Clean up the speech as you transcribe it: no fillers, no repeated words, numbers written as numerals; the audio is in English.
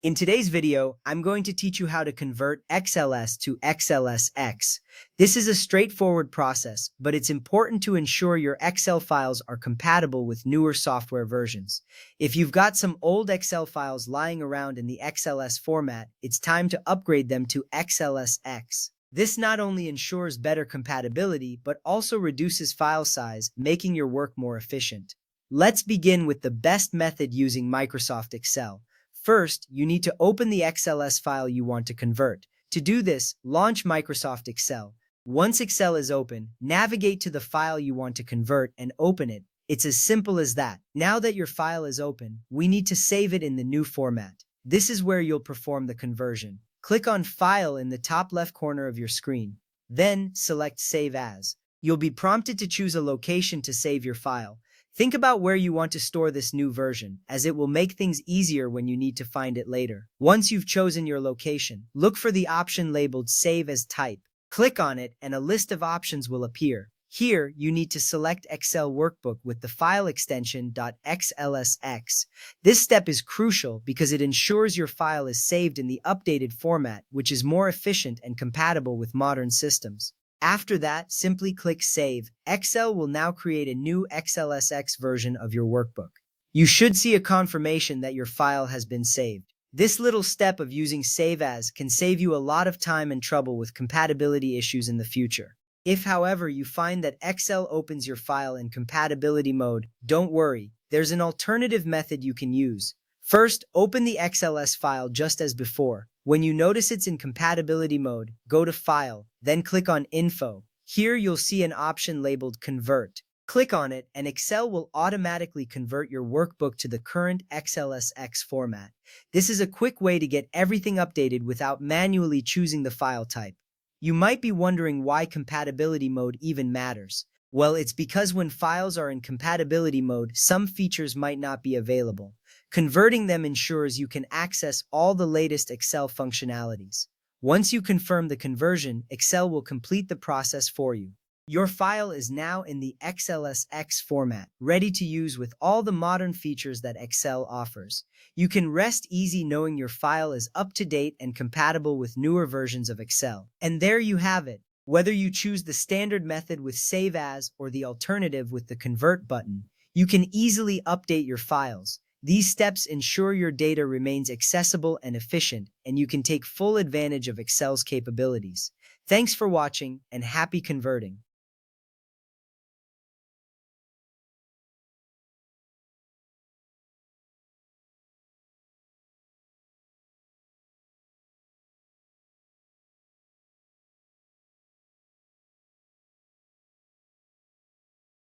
In today's video, I'm going to teach you how to convert XLS to XLSX. This is a straightforward process, but it's important to ensure your Excel files are compatible with newer software versions. If you've got some old Excel files lying around in the XLS format, it's time to upgrade them to XLSX. This not only ensures better compatibility, but also reduces file size, making your work more efficient. Let's begin with the best method using Microsoft Excel. First, you need to open the XLS file you want to convert. To do this, launch Microsoft Excel. Once Excel is open, navigate to the file you want to convert and open it. It's as simple as that. Now that your file is open, we need to save it in the new format. This is where you'll perform the conversion. Click on File in the top left corner of your screen. Then, select Save As. You'll be prompted to choose a location to save your file. Think about where you want to store this new version, as it will make things easier when you need to find it later. Once you've chosen your location, look for the option labeled Save as Type. Click on it and a list of options will appear. Here, you need to select Excel Workbook with the file extension .xlsx. This step is crucial because it ensures your file is saved in the updated format, which is more efficient and compatible with modern systems. After that, simply click Save. Excel will now create a new XLSX version of your workbook. You should see a confirmation that your file has been saved. This little step of using Save As can save you a lot of time and trouble with compatibility issues in the future. If, however, you find that Excel opens your file in compatibility mode, don't worry. There's an alternative method you can use. First, open the XLS file just as before. When you notice it's in compatibility mode, go to File, then click on Info. Here you'll see an option labeled Convert. Click on it and Excel will automatically convert your workbook to the current XLSX format. This is a quick way to get everything updated without manually choosing the file type. You might be wondering why compatibility mode even matters. Well, it's because when files are in compatibility mode, some features might not be available. Converting them ensures you can access all the latest Excel functionalities. Once you confirm the conversion, Excel will complete the process for you. Your file is now in the XLSX format, ready to use with all the modern features that Excel offers. You can rest easy knowing your file is up to date and compatible with newer versions of Excel. And there you have it. Whether you choose the standard method with Save As or the alternative with the Convert button, you can easily update your files. These steps ensure your data remains accessible and efficient, and you can take full advantage of Excel's capabilities. Thanks for watching, and happy converting!